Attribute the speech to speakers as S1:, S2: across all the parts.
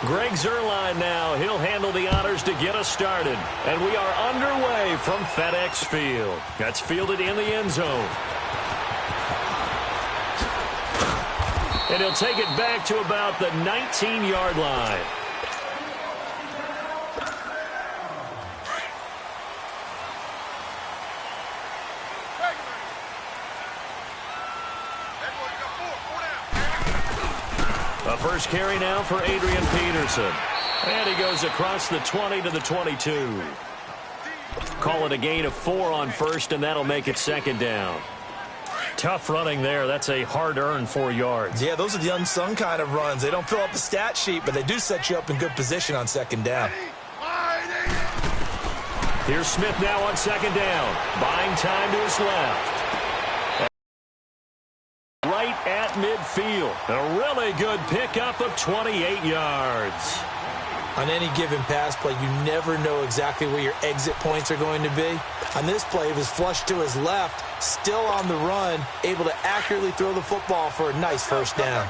S1: Greg Zuerlein now. He'll handle the honors to get us started. And we are underway from FedEx Field. That's fielded in the end zone. And he'll take it back to about the 19-yard line. A first carry now for Adrian Peterson. And he goes across the 20 to the 22. Call it a gain of 4 on first, and that'll make it second down. Tough running there. That's a hard-earned 4 yards.
S2: Yeah, those are the unsung kind of runs. They don't fill up the stat sheet, but they do set you up in good position on second down.
S1: Here's Smith now on second down. Buying time to his left. Right at midfield. A really good pickup of 28 yards.
S2: On any given pass play, you never know exactly where your exit points are going to be. On this play, it was flushed to his left, still on the run, able to accurately throw the football for a nice first down.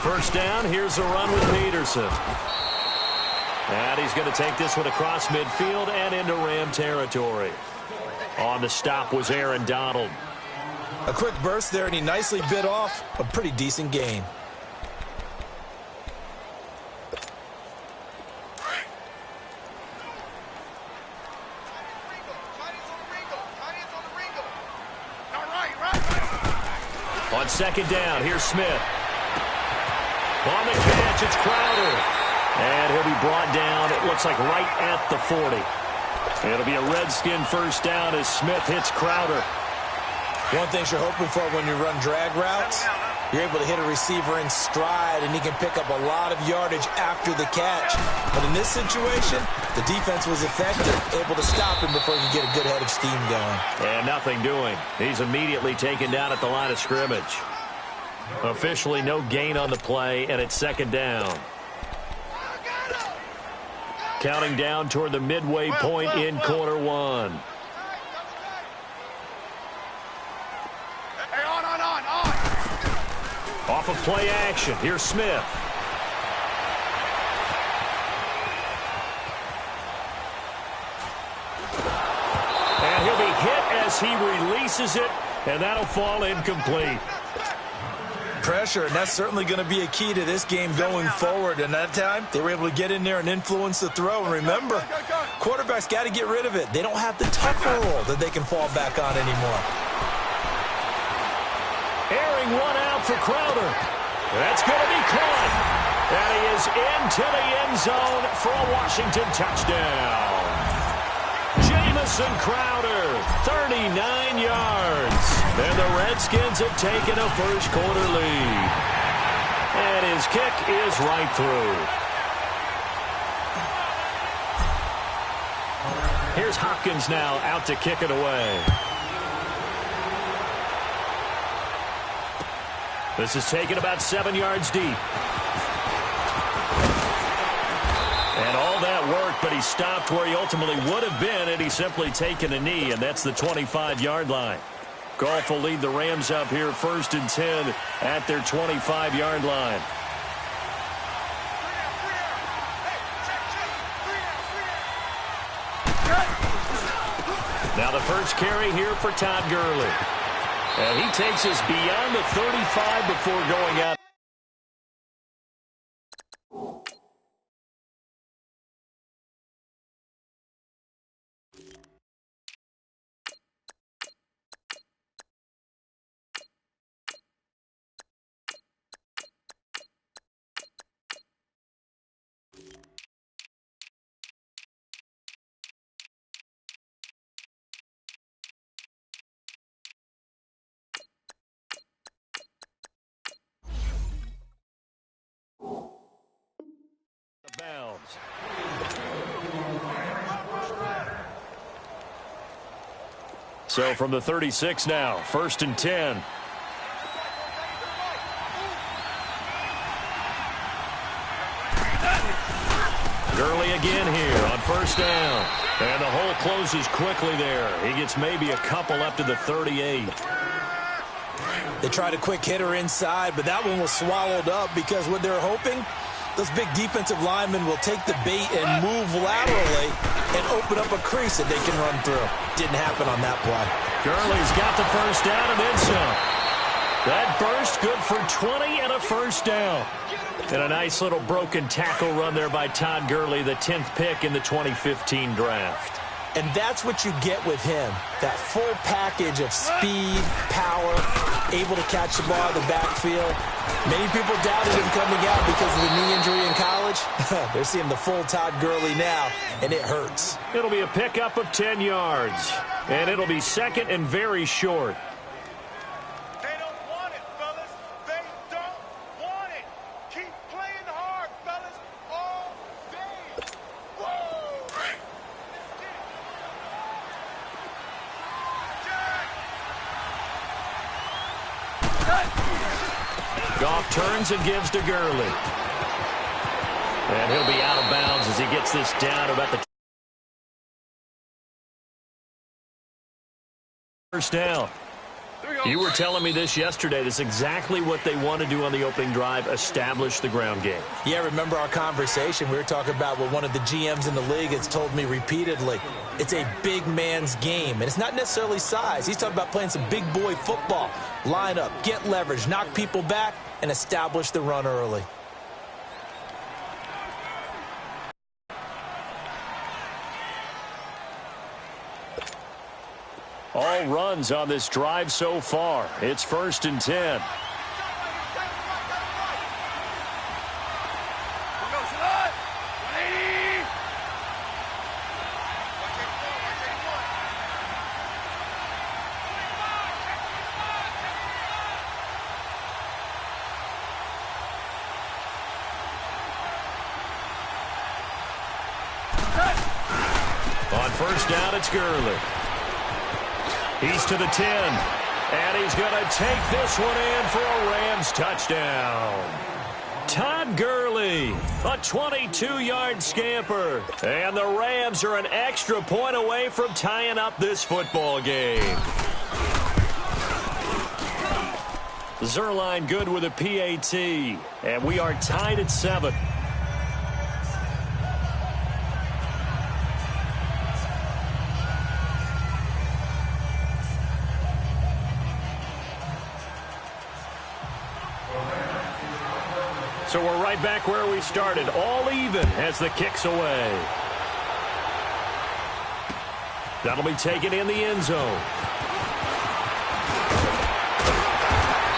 S1: First down, here's a run with Peterson. And he's going to take this one across midfield and into Ram territory. On the stop was Aaron Donald.
S2: A quick burst there, and he nicely bit off a pretty decent gain.
S1: On second down, here's Smith. On the catch, it's Crowder. And he'll be brought down, it looks like right at the 40. It'll be a Redskin first down as Smith hits Crowder.
S2: One thing you're hoping for when you run drag routes, you're able to hit a receiver in stride, and he can pick up a lot of yardage after the catch. But in this situation, the defense was effective, able to stop him before he could get a good head of steam going.
S1: And nothing doing. He's immediately taken down at the line of scrimmage. Officially no gain on the play, and it's second down. Counting down toward the midway point in quarter one.
S3: Hey, on.
S1: Off of play action, here's Smith. And he'll be hit as he releases it, and that'll fall incomplete.
S2: Pressure, and that's certainly going to be a key to this game going forward. And that time, they were able to get in there and influence the throw. And remember, quarterbacks got to get rid of it. They don't have the tougher role that they can fall back on anymore.
S1: Airing one out for Crowder. That's going to be caught. And he is into the end zone for a Washington touchdown. Jamison Crowder, 39 yards. And the Redskins have taken a first-quarter lead. And his kick is right through. Here's Hopkins now out to kick it away. This is taken about 7 yards deep. And all that work, but he stopped where he ultimately would have been, and he's simply taken a knee, and that's the 25-yard line. Goff will lead the Rams up here 1st and 10 at their 25-yard line. Now the first carry here for Todd Gurley. And he takes us beyond the 35 before going out. Bounds. So from the 36 now, 1st and 10. Gurley again here on first down. And the hole closes quickly there. He gets maybe a couple up to the 38.
S2: They tried a quick hitter inside, but that one was swallowed up because what they're hoping, those big defensive linemen will take the bait and move laterally and open up a crease that they can run through. Didn't happen on that play.
S1: Gurley's got the first down and then some. That burst good for 20 and a first down. And a nice little broken tackle run there by Todd Gurley, the 10th pick in the 2015 draft.
S2: And that's what you get with him, that full package of speed, power, able to catch the ball in the backfield. Many people doubted him coming out because of the knee injury in college. They're seeing the full Todd Gurley now, and it hurts.
S1: It'll be a pickup of 10 yards, and it'll be second and very short. Goff turns and gives to Gurley. And he'll be out of bounds as he gets this down about the first down. You were telling me this yesterday. This is exactly what they want to do on the opening drive, establish the ground game.
S2: Yeah, remember our conversation. We were talking about what one of the GMs in the league has told me repeatedly. It's a big man's game, and it's not necessarily size. He's talking about playing some big boy football. Line up, get leverage, knock people back, and establish the run early.
S1: All runs on this drive so far. It's 1st and 10. On first down, it's Gurley. He's to the 10, and he's going to take this one in for a Rams touchdown. Todd Gurley, a 22-yard scamper, and the Rams are an extra point away from tying up this football game. Zerline good with a PAT, and we are tied at 7. So we're right back where we started, all even as the kick's away. That'll be taken in the end zone.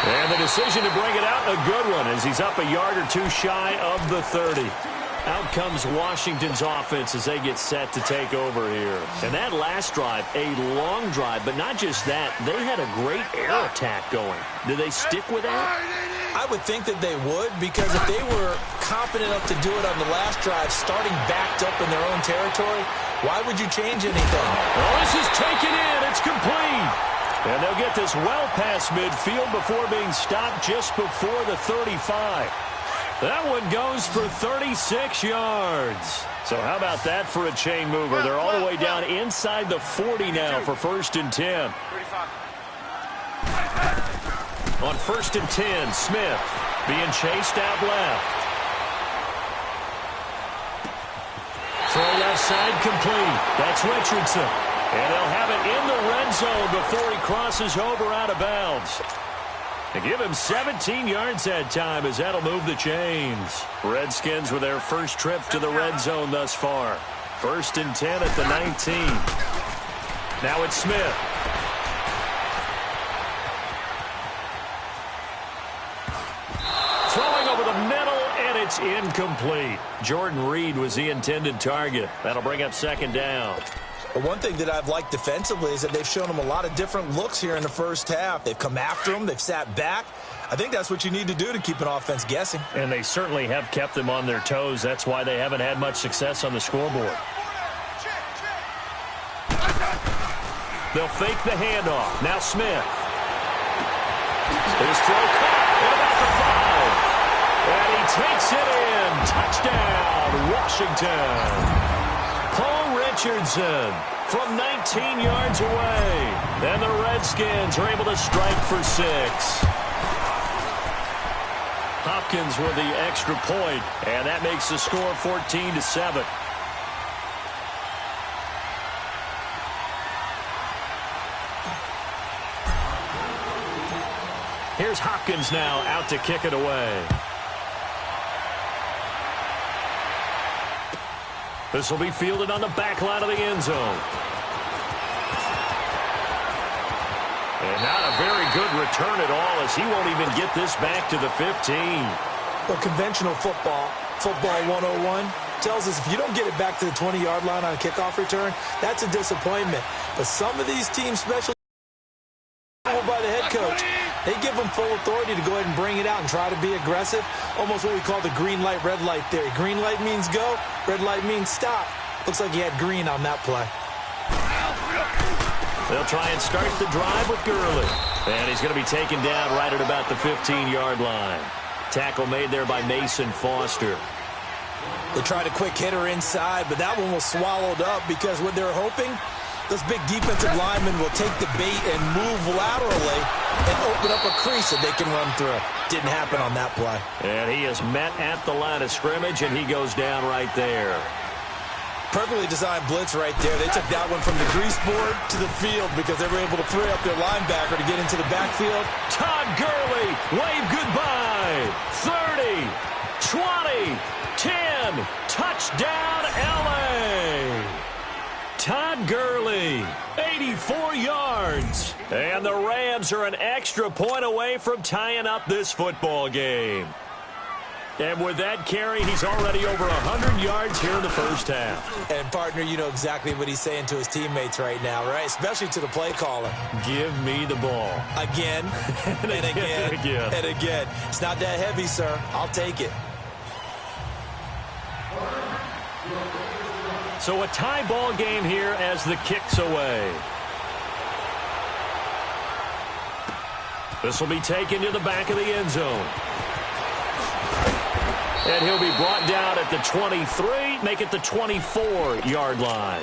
S1: And the decision to bring it out, a good one, as he's up a yard or two shy of the 30. Out comes Washington's offense as they get set to take over here. And that last drive, a long drive, but not just that. They had a great air attack going. Do they stick with that?
S2: I would think that they would, because if they were confident enough to do it on the last drive, starting backed up in their own territory, why would you change anything?
S1: Well, this is taken in. It's complete. And they'll get this well past midfield before being stopped just before the 35. That one goes for 36 yards. So how about that for a chain mover? They're all the way down inside the 40 now for 1st and 10. On 1st and 10, Smith being chased out left. Throw left side complete. That's Richardson. And they'll have it in the red zone before he crosses over out of bounds. They give him 17 yards that time as that'll move the chains. Redskins with their first trip to the red zone thus far. 1st and 10 at the 19. Now it's Smith. Throwing over the middle, and it's incomplete. Jordan Reed was the intended target. That'll bring up 2nd down.
S2: But one thing that I've liked defensively is that they've shown them a lot of different looks here in the first half. They've come after them. They've sat back. I think that's what you need to do to keep an offense guessing.
S1: And they certainly have kept them on their toes. That's why they haven't had much success on the scoreboard. They'll fake the handoff. Now Smith. His throw caught at about the 5. And he takes it in. Touchdown, Washington. Richardson from 19 yards away. And the Redskins are able to strike for 6. Hopkins with the extra point, and that makes the score 14-7. Here's Hopkins now out to kick it away. This will be fielded on the back line of the end zone. And not a very good return at all, as he won't even get this back to the 15.
S2: Well, conventional football 101, tells us if you don't get it back to the 20-yard line on a kickoff return, that's a disappointment. But some of these teams, especially by the head coach, they give them full authority to go ahead and bring it out and try to be aggressive. Almost what we call the green light, red light theory. Green light means go, red light means stop. Looks like he had green on that play.
S1: They'll try and start the drive with Gurley. And he's going to be taken down right at about the 15-yard line. Tackle made there by Mason Foster.
S2: They tried a quick hitter inside, but that one was swallowed up because what they're hoping, those big defensive linemen will take the bait and move laterally and open up a crease that they can run through. Didn't happen on that play.
S1: And he is met at the line of scrimmage, and he goes down right there.
S2: Perfectly designed blitz right there. They took that one from the grease board to the field because they were able to free up their linebacker to get into the backfield.
S1: Todd Gurley, wave goodbye. 30, 20, 10, touchdown LA. Todd Gurley, 84 yards. And the Rams are an extra point away from tying up this football game. And with that carry, he's already over 100 yards here in the first half.
S2: And, partner, you know exactly what he's saying to his teammates right now, right? Especially to the play caller.
S1: Give me the ball.
S2: Again, and again, and again. It's not that heavy, sir. I'll take it.
S1: So a tie ball game here as the kick's away. This will be taken to the back of the end zone. And he'll be brought down at the 23, make it the 24-yard line.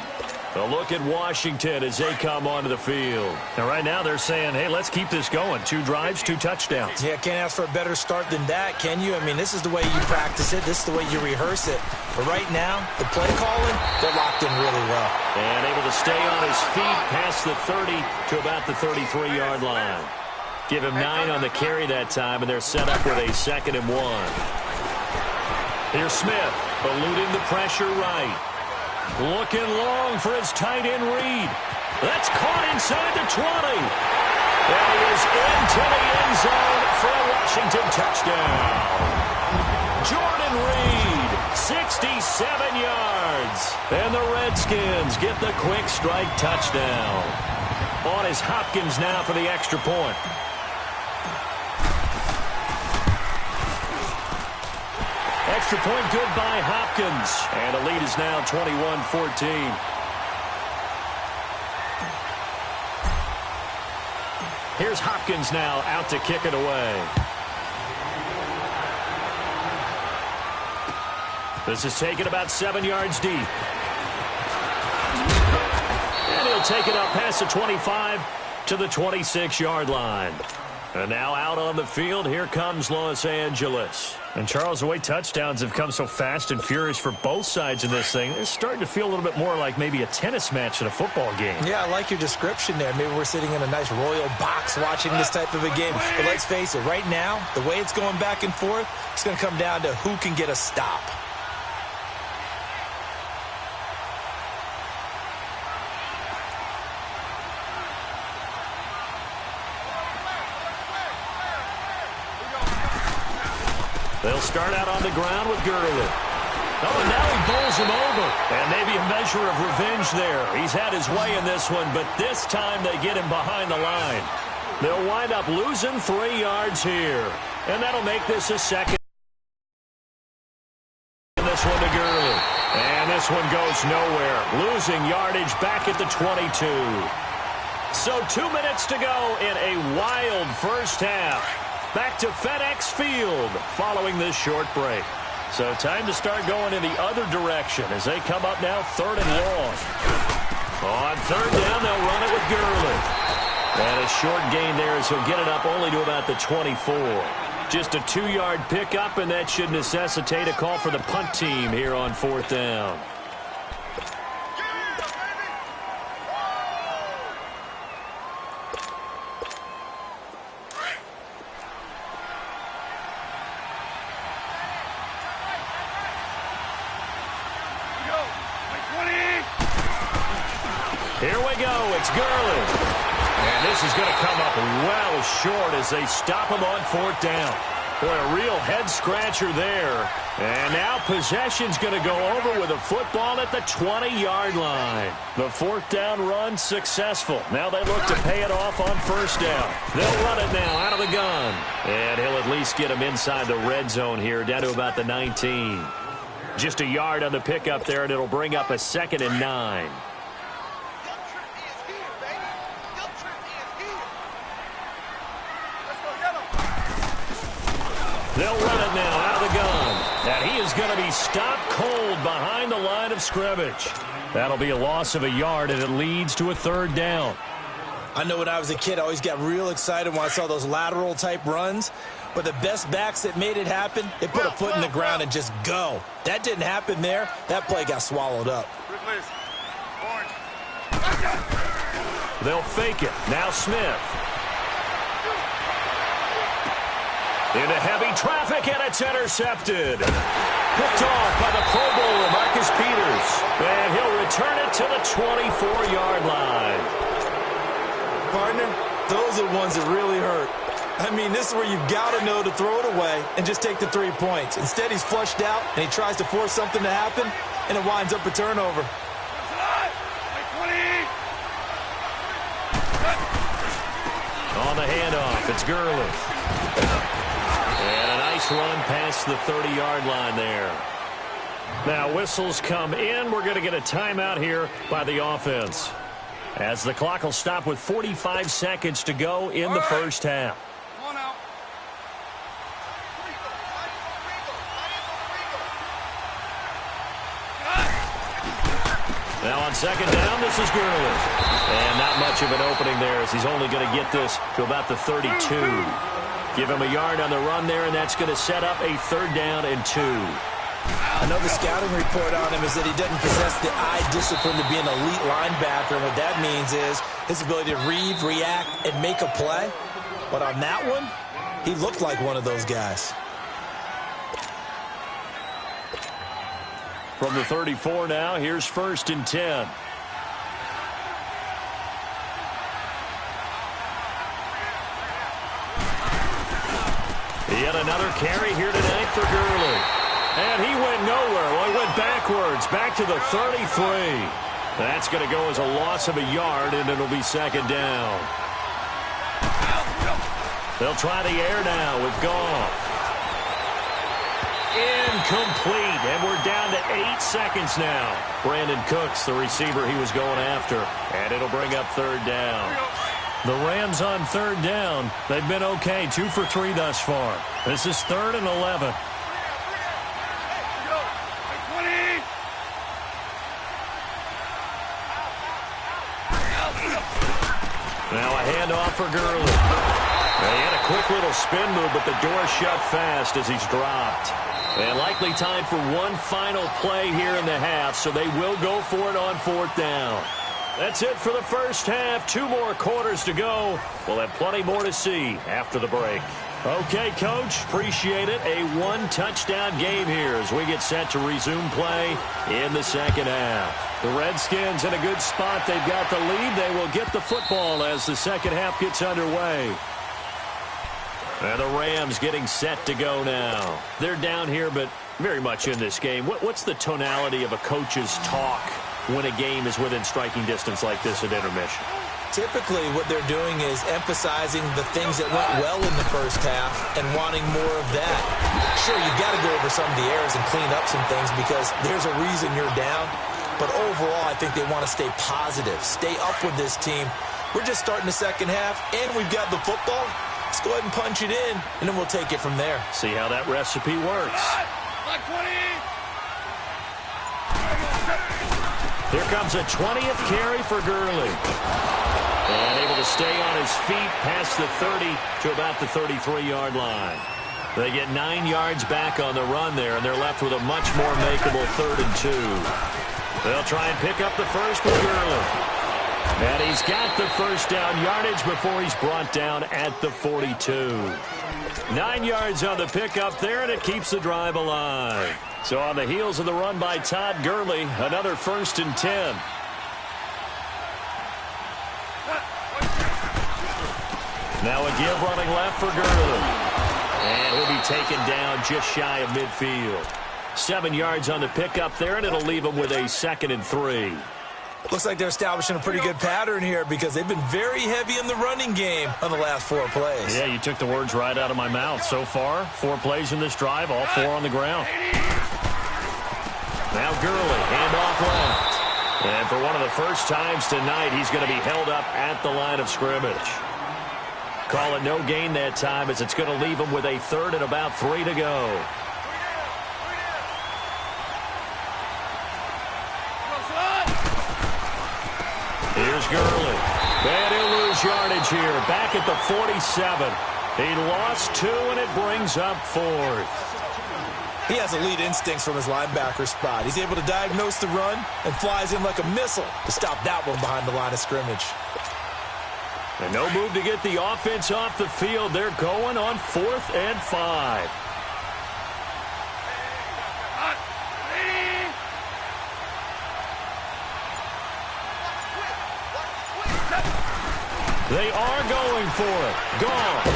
S1: A look at Washington as they come onto the field. And right now they're saying, hey, let's keep this going. 2 drives, 2 touchdowns.
S2: Yeah, can't ask for a better start than that, can you? I mean, this is the way you practice it. This is the way you rehearse it. But right now, the play calling, they're locked in really well.
S1: And able to stay on his feet past the 30 to about the 33-yard line. Give him 9 on the carry that time, and they're set up with a 2nd and 1. Here's Smith, eluding the pressure right. Looking long for his tight end Reed. That's caught inside the 20. And he is into the end zone for a Washington touchdown. Jordan Reed, 67 yards. And the Redskins get the quick strike touchdown. On is Hopkins now for the extra point. Extra point good by Hopkins. And the lead is now 21-14. Here's Hopkins now out to kick it away. This is taken about 7 yards deep. And he'll take it up past the 25 to the 26-yard line. And now out on the field, here comes Los Angeles. And, Charles, the way touchdowns have come so fast and furious for both sides in this thing, it's starting to feel a little bit more like maybe a tennis match in a football game. Yeah, I like your description there. Maybe we're sitting in a nice royal box watching this type of a game. But let's face it, right now, the way it's going back and forth, it's going to come down to who can get a stop. They'll start out on the ground with Gurley. Oh, and now he bowls him over. And maybe a measure of revenge there. He's had his way in this one, but this time they get him behind the line. They'll wind up losing 3 yards here. And that'll make this a 2nd. And this one to Gurley. And this one goes nowhere. Losing yardage back at the 22. So 2 minutes to go in a wild first half. Back to FedEx Field following this short break. So time to start going in the other direction as they come up now 3rd and long. On 3rd down, they'll run it with Gurley. And a short gain there as he'll get it up only to about the 24. Just a 2-yard pickup, and that should necessitate a call for the punt team here on 4th down. Here we go. It's Gurley. And this is going to come up well short as they stop him on 4th down. Boy, a real head-scratcher there. And now possession's going to go over with a football at the 20-yard line. The 4th down run successful. Now they look to pay it off on 1st down. They'll run it now out of the gun. And he'll at least get him inside the red zone here, down to about the 19. Just a yard on the pickup there, and it'll bring up a 2nd and 9. They'll run it now out of the gun. And he is going to be stopped cold behind the line of scrimmage. That'll be a loss of a yard, and it leads to a 3rd down.
S2: I know when I was a kid, I always got real excited when I saw those lateral-type runs. But the best backs that made it happen, they put a foot in the ground and just go. That didn't happen there. That play got swallowed up.
S1: They'll fake it. Now Smith. Into heavy traffic, and it's intercepted. Picked off by the Pro Bowler, Marcus Peters. And he'll return it to the 24-yard line.
S2: Partner, those are the ones that really hurt. I mean, this is where you've got to know to throw it away and just take the 3 points. Instead, he's flushed out, and he tries to force something to happen, and it winds up a turnover.
S1: On the handoff, it's Gurley. And a nice run past the 30-yard line there. Now whistles come in. We're going to get a timeout here by the offense, as the clock will stop with 45 seconds to go in the first half. Now on 2nd down, this is Gurley. And not much of an opening there, as he's only going to get this to about the 32. Give him a yard on the run there, and that's going to set up a 3rd down and 2.
S2: I know the scouting report on him is that he doesn't possess the eye discipline to be an elite linebacker. And what that means is his ability to read, react, and make a play. But on that one, he looked like one of those guys.
S1: From the 34 now, here's 1st and 10. Yet another carry here tonight for Gurley. And he went nowhere. Well, he went backwards, back to the 33. That's going to go as a loss of a yard, and it'll be 2nd down. They'll try the air now with Goff. Incomplete, and we're down to 8 seconds now. Brandon Cooks, the receiver he was going after, and it'll bring up 3rd down. The Rams on 3rd down. They've been okay, 2 for 3 thus far. This is 3rd and 11. Now a handoff for Gurley. He had a quick little spin move, but the door shut fast as he's dropped. And likely time for one final play here in the half, so they will go for it on 4th down. That's it for the first half. 2 more quarters to go. We'll have plenty more to see after the break. Okay, Coach, appreciate it. A 1-touchdown game here as we get set to resume play in the 2nd half. The Redskins in a good spot. They've got the lead. They will get the football as the 2nd half gets underway. And the Rams getting set to go now. They're down here, but very much in this game. What's the tonality of a coach's talk when a game is within striking distance like this at intermission?
S2: Typically, what they're doing is emphasizing the things that went well in the first half and wanting more of that. Sure, you've got to go over some of the errors and clean up some things because there's a reason you're down. But overall, I think they want to stay positive, stay up with this team. We're just starting the 2nd half, and we've got the football. Let's go ahead and punch it in, and then we'll take it from there.
S1: See how that recipe works. Here comes a 20th carry for Gurley. And able to stay on his feet past the 30 to about the 33-yard line. They get 9 yards back on the run there, and they're left with a much more makeable 3rd and 2. They'll try and pick up the first with Gurley. And he's got the first down yardage before he's brought down at the 42. 9 yards on the pickup there, and it keeps the drive alive. So on the heels of the run by Todd Gurley, another 1st and 10. Now a give running left for Gurley. And he'll be taken down just shy of midfield. 7 yards on the pickup there, and it'll leave him with a 2nd and 3.
S2: Looks like they're establishing a pretty good pattern here because they've been very heavy in the running game on the last 4 plays.
S1: Yeah, you took the words right out of my mouth. So far, 4 plays in this drive, all 4 on the ground. Now Gurley, handoff left. And for one of the first times tonight, he's going to be held up at the line of scrimmage. Call it no gain that time as it's going to leave him with a 3rd and about 3 to go. Here's Gurley. And he'll lose yardage here. Back at the 47. He lost 2, and it brings up 4th.
S2: He has elite instincts from his linebacker spot. He's able to diagnose the run and flies in like a missile to stop that one behind the line of scrimmage.
S1: And no move to get the offense off the field. They're going on 4th and 5. They are going for it. Gone.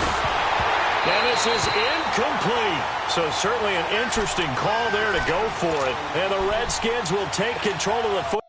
S1: And this is incomplete. So certainly an interesting call there to go for it. And the Redskins will take control of the football.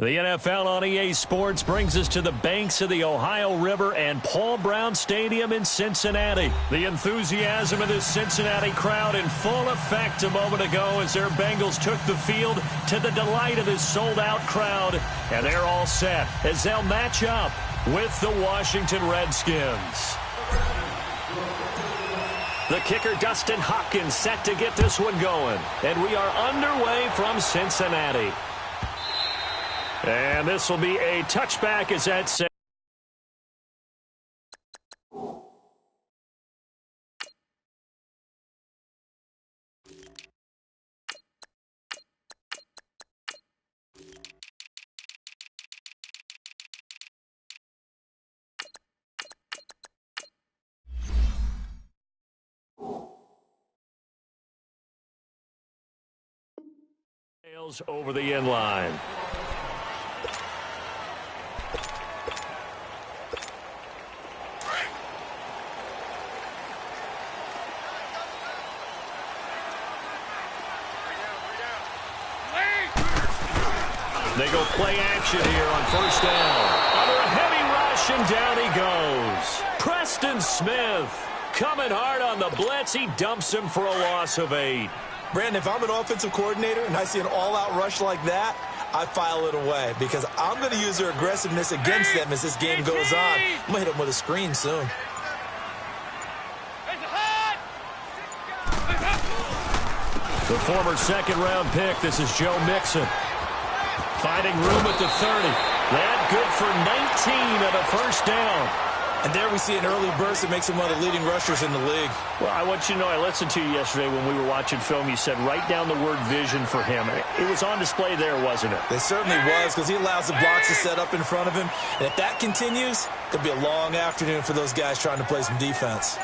S1: The NFL on EA Sports brings us to the banks of the Ohio River and Paul Brown Stadium in Cincinnati. The enthusiasm of this Cincinnati crowd in full effect a moment ago as their Bengals took the field to the delight of this sold-out crowd. And they're all set as they'll match up with the Washington Redskins. The kicker, Dustin Hopkins, set to get this one going. And we are underway from Cincinnati. And this will be a touchback as that set. Over the end line. They go play action here on first down. Under a heavy rush, and down he goes. Preston Smith coming hard on the blitz. He dumps him for a loss of 8.
S2: Brandon, if I'm an offensive coordinator and I see an all-out rush like that, I file it away because I'm going to use their aggressiveness against them as this game goes on. I'm going to hit them with a screen soon.
S1: The former second-round pick, this is Joe Mixon. Finding room at the 30. That good for 19 and a first down.
S2: And there we see an early burst that makes him one of the leading rushers in the league.
S1: Well, I want you to know, I listened to you yesterday when we were watching film. You said write down the word vision for him. It was on display there, wasn't it?
S2: It certainly was, because he allows the blocks to set up in front of him. And if that continues, it'll be a long afternoon for those guys trying to play some defense.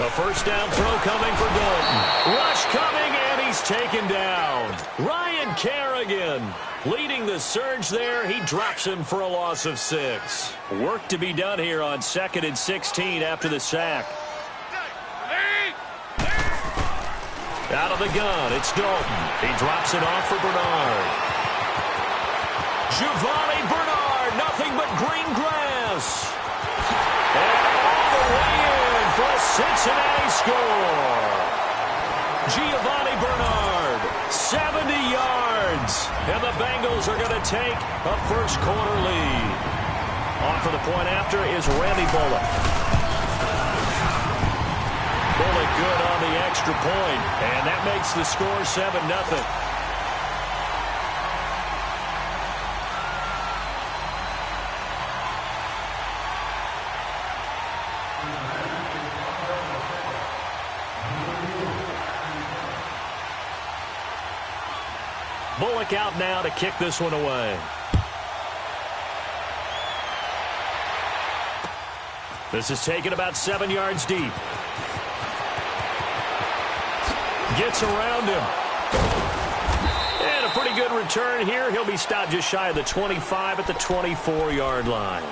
S1: A first down throw coming for Dalton. Rush coming, and he's taken down. Ryan Kerrigan leading the surge there. He drops him for a loss of 6. Work to be done here on 2nd and 16 after the sack. Out of the gun, it's Dalton. He drops it off for Bernard. Giovanni Bernard, nothing but green grass. And all the way in for a Cincinnati score. Giovanni Bernard, 70 yards. And the Bengals are going to take a first quarter lead. On for the point after is Randy Bullock. Bullock good on the extra point, and that makes the score 7-0. Bullock out now to kick this one away. This is taken about 7 yards deep. Gets around him. And a pretty good return here. He'll be stopped just shy of the 25 at the 24-yard line.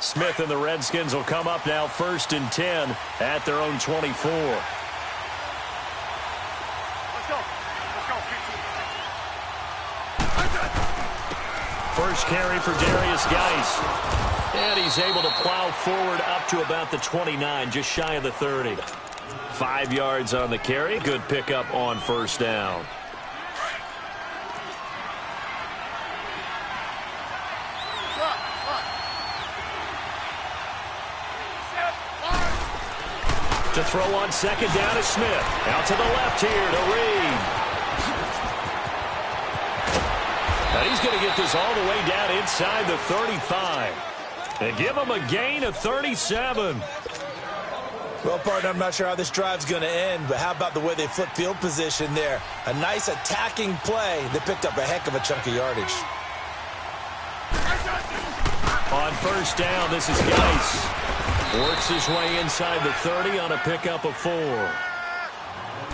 S1: Smith and the Redskins will come up now 1st and 10 at their own 24. First carry for Darius Geis. And he's able to plow forward up to about the 29, just shy of the 30. 5 yards on the carry. Good pickup on first down. To throw on second down is Smith. Out to the left here to Reed. And he's going to get this all the way down inside the 35. They give him a gain of 37.
S2: Well, partner, I'm not sure how this drive's going to end, but how about the way they flip field position there? A nice attacking play that picked up a heck of a chunk of yardage.
S1: On first down, this is Geis. Works his way inside the 30 on a pickup of 4.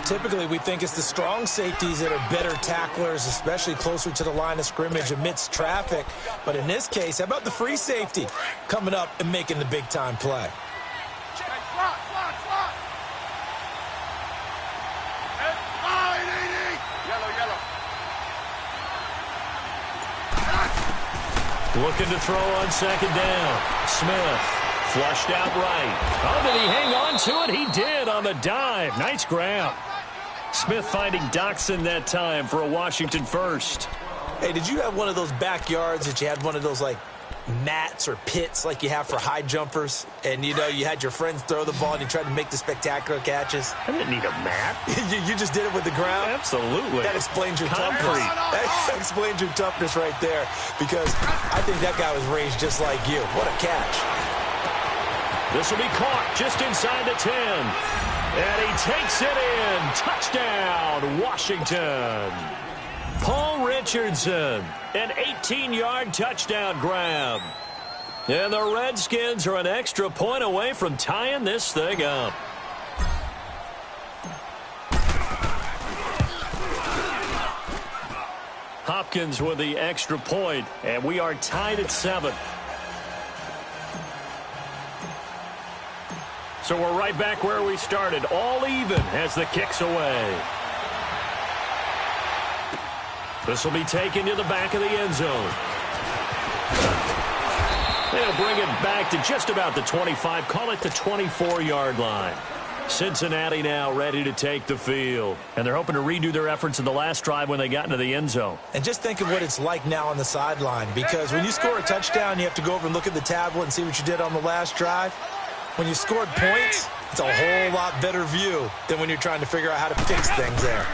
S2: Typically, we think it's the strong safeties that are better tacklers, especially closer to the line of scrimmage amidst traffic. But in this case, how about the free safety coming up and making the big-time play?
S1: Looking to throw on second down. Smith flushed out right. Oh, did he hang on to it? He did on the dive. Nice grab. Smith finding Doxson that time for a Washington first.
S2: Hey, did you have one of those backyards that you had one of those, like, mats or pits like you have for high jumpers? And, you know, you had your friends throw the ball and you tried to make the spectacular catches?
S1: I didn't need a mat.
S2: you just did it with the ground?
S1: Absolutely.
S2: That explains your
S1: Concrete.
S2: toughness. That explains your toughness right there, because I think that guy was raised just like you. What a catch.
S1: This will be caught just inside the 10. And he takes it in. Touchdown, Washington. Paul Richardson, an 18-yard touchdown grab. And the Redskins are an extra point away from tying this thing up. Hopkins with the extra point, and we are tied at 7. So we're right back where we started, all even as the kick's away. This will be taken to the back of the end zone. They'll bring it back to just about the 25, call it the 24-yard line. Cincinnati now ready to take the field. And they're hoping to redo their efforts in the last drive when they got into the end zone.
S2: And just think of what it's like now on the sideline, because when you score a touchdown, you have to go over and look at the tablet and see what you did on the last drive. When you scored points, it's a whole lot better view than when you're trying to figure out how to fix things there.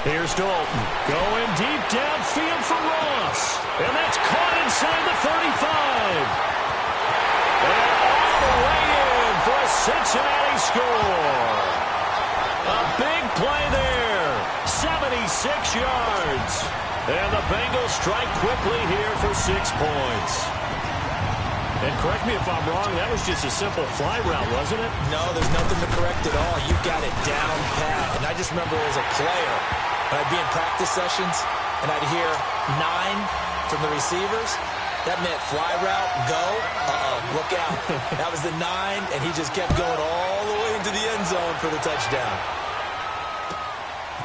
S1: Here's Dalton going deep downfield for Ross. And that's caught inside the 35. And all the way in for a Cincinnati score. A big play there. 76 yards. And the Bengals strike quickly here for 6 points. And correct me if I'm wrong, that was just a simple fly route, wasn't it?
S2: No, there's nothing to correct at all. You've got it down pat. And I just remember as a player, when I'd be in practice sessions and I'd hear 9 from the receivers, that meant fly route, go, look out. That was the 9, and he just kept going all the way into the end zone for the touchdown.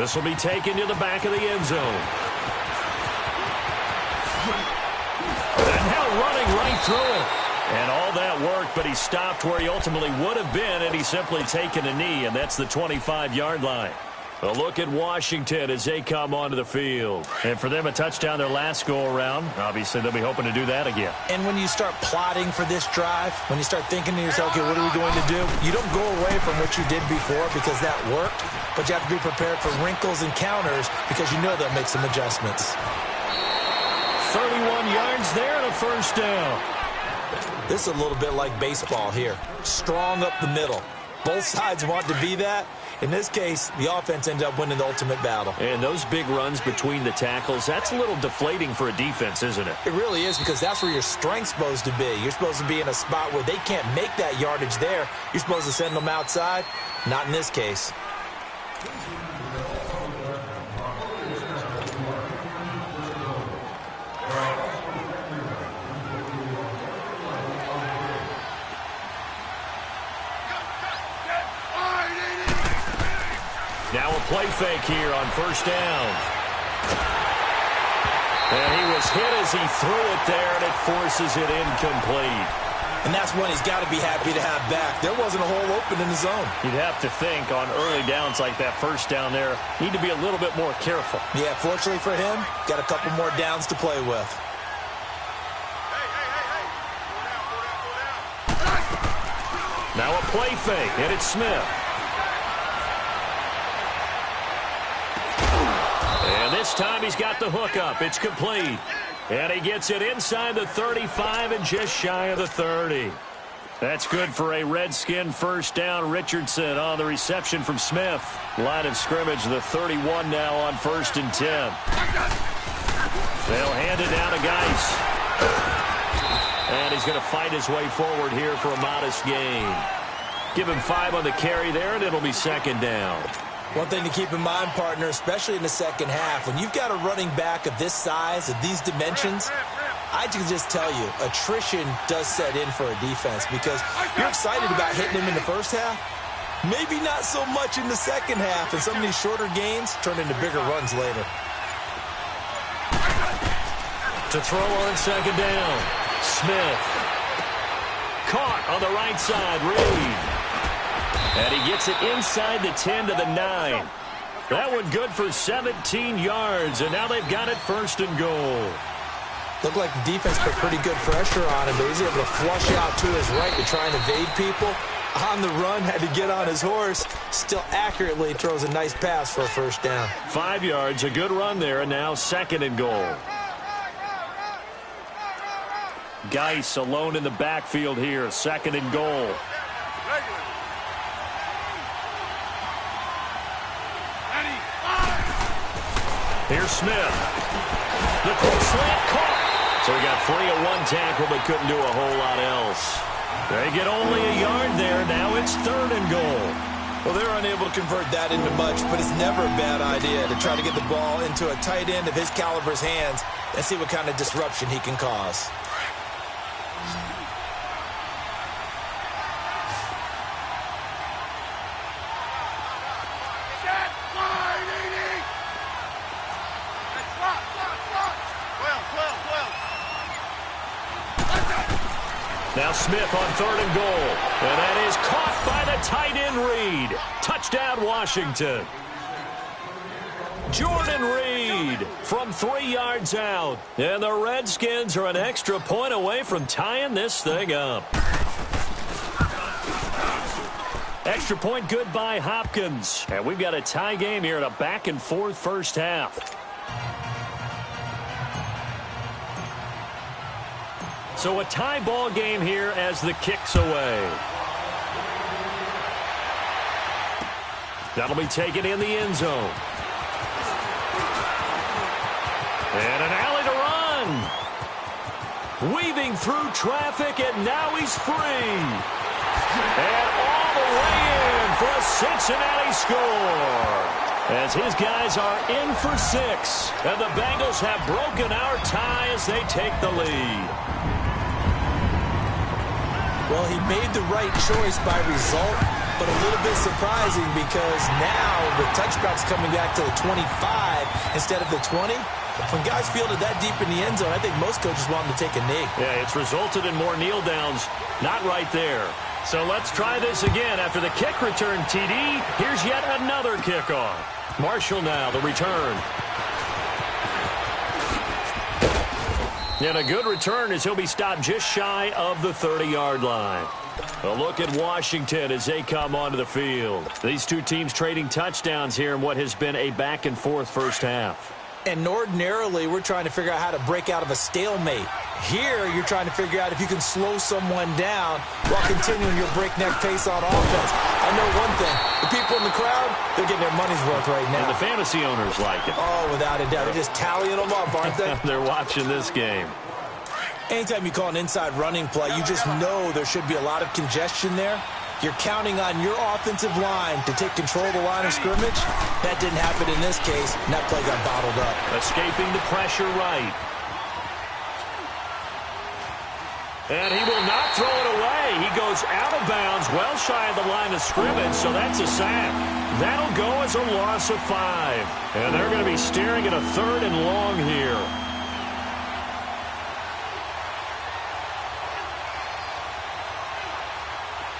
S1: This will be taken to the back of the end zone. And now running right through it. And all that worked, but he stopped where he ultimately would have been, and he's simply taken a knee, and that's the 25-yard line. A look at Washington as they come onto the field. And for them, a touchdown their last go-around. Obviously, they'll be hoping to do that again.
S2: And when you start plotting for this drive, when you start thinking to yourself, okay, what are we going to do? You don't go away from what you did before because that worked, but you have to be prepared for wrinkles and counters because you know they'll make some adjustments.
S1: 31 yards there and a first down.
S2: This is a little bit like baseball here. Strong up the middle. Both sides want to be that. In this case, the offense ended up winning the ultimate battle.
S1: And those big runs between the tackles, that's a little deflating for a defense, isn't it?
S2: It really is, because that's where your strength's supposed to be. You're supposed to be in a spot where they can't make that yardage there. You're supposed to send them outside. Not in this case.
S1: Now a play fake here on first down. And he was hit as he threw it there, and it forces it incomplete.
S2: And that's one he's got to be happy to have back. There wasn't a hole open in the zone.
S1: You'd have to think on early downs like that first down there, need to be a little bit more careful.
S2: Yeah, fortunately for him, got a couple more downs to play with.
S1: Now a play fake, and it's Smith. And this time he's got the hook up. It's complete. And he gets it inside the 35 and just shy of the 30. That's good for a Redskin first down. Richardson on the reception from Smith. Line of scrimmage, the 31 now on 1st and 10. They'll hand it down to Geis. And he's going to fight his way forward here for a modest gain. Give him 5 on the carry there, and it'll be 2nd down.
S2: One thing to keep in mind, partner, especially in the second half, when you've got a running back of this size, of these dimensions, I can just tell you, attrition does set in for a defense because you're excited about hitting him in the first half. Maybe not so much in the second half, and some of these shorter gains turn into bigger runs later.
S1: To throw on second down, Smith. Caught on the right side, Reed. And he gets it inside the 10 to the 9. That one good for 17 yards, and now they've got it first and goal.
S2: Looked like the defense put pretty good pressure on him, but he was able to flush out to his right to try and evade people. On the run, had to get on his horse. Still accurately throws a nice pass for a first down.
S1: 5 yards, a good run there, and now second and goal. Geis alone in the backfield here, second and goal. Here's Smith. The quick slant caught. So he got free of one tackle but couldn't do a whole lot else. They get only a yard there. Now it's third and goal.
S2: Well, they're unable to convert that into much, but it's never a bad idea to try to get the ball into a tight end of his caliber's hands and see what kind of disruption he can cause.
S1: Now Smith on third and goal. And that is caught by the tight end Reed. Touchdown, Washington. Jordan Reed from 3 yards out. And the Redskins are an extra point away from tying this thing up. Extra point good by Hopkins. And we've got a tie game here in a back-and-forth first half. So a tie ball game here as the kick's away. That'll be taken in the end zone. And an alley to run. Weaving through traffic, and now he's free. And all the way in for a Cincinnati score. As his guys are in for 6. And the Bengals have broken our tie as they take the lead.
S2: Well, he made the right choice by result, but a little bit surprising because now the touchback's coming back to the 25 instead of the 20. When guys fielded that deep in the end zone, I think most coaches want them to take a knee.
S1: Yeah, it's resulted in more kneel downs. Not right there. So let's try this again. After the kick return, TD, here's yet another kickoff. Marshall now, the return. And a good return as he'll be stopped just shy of the 30-yard line. A look at Washington as they come onto the field. These two teams trading touchdowns here in what has been a back-and-forth first half.
S2: And ordinarily, we're trying to figure out how to break out of a stalemate. Here, you're trying to figure out if you can slow someone down while continuing your breakneck pace on offense. I know one thing. The people in the crowd, they're getting their money's worth right now.
S1: And the fantasy owners like it.
S2: Oh, without a doubt. They're just tallying them up, aren't they?
S1: They're watching this game.
S2: Anytime you call an inside running play, you just know there should be a lot of congestion there. You're counting on your offensive line to take control of the line of scrimmage. That didn't happen in this case, and that play got bottled up.
S1: Escaping the pressure right. And he will not throw it away. He goes out of bounds, well shy of the line of scrimmage, so that's a sack. That'll go as a loss of 5. And they're going to be staring at a third and long here.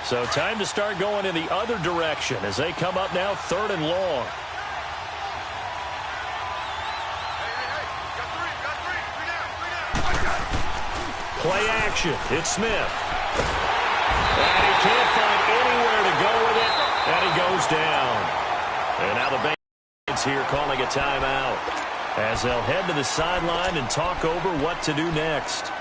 S1: So time to start going in the other direction as they come up now third and long. Play action. It's Smith. And he can't find anywhere to go with it. And he goes down. And now the Bengals here calling a timeout as they'll head to the sideline and talk over what to do next.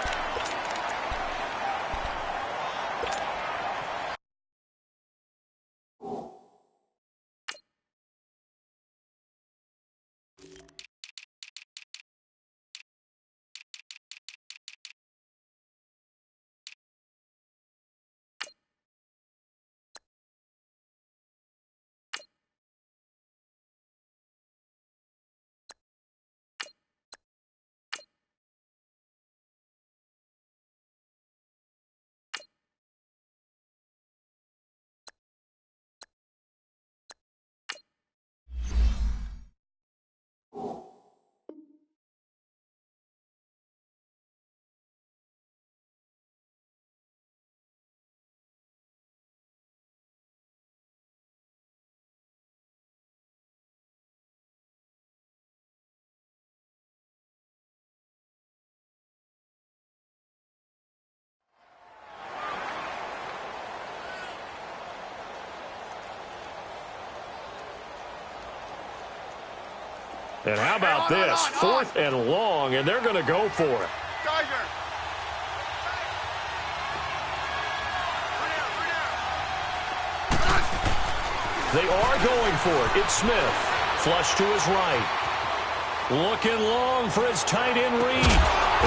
S1: And how about this? 4th and long, and they're going to go for it. They are going for it. It's Smith. Flush to his right. Looking long for his tight end read.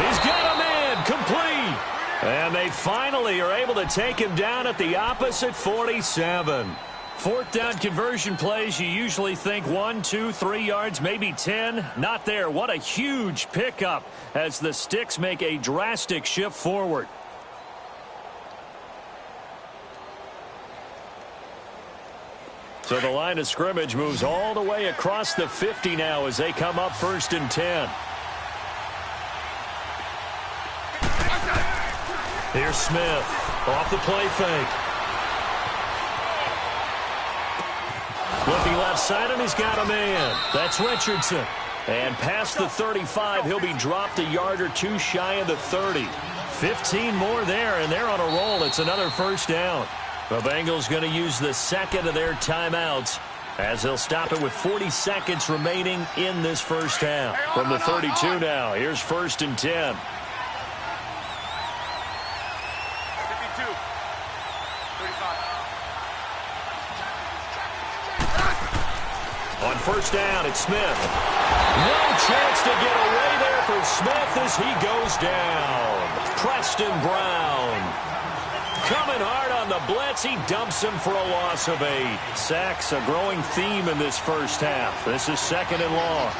S1: He's got a man. Complete. And they finally are able to take him down at the opposite 47. 4th down conversion plays, you usually think 1, 2, 3 yards, maybe 10. Not there. What a huge pickup as the Sticks make a drastic shift forward. So the line of scrimmage moves all the way across the 50 now as they come up 1st and 10. Here's Smith off the play fake. Looking left side, and he's got a man. That's Richardson. And past the 35, he'll be dropped a yard or two shy of the 30. 15 more there, and they're on a roll. It's another 1st down. The Bengals going to use the second of their timeouts as they'll stop it with 40 seconds remaining in this 1st half. From the 32 now, here's 1st and 10.
S3: 52. 35.
S1: On 1st down, it's Smith. No chance to get away there for Smith as he goes down. Preston Brown coming hard on the blitz. He dumps him for a loss of 8. Sacks, a growing theme in this 1st half. This is 2nd and long.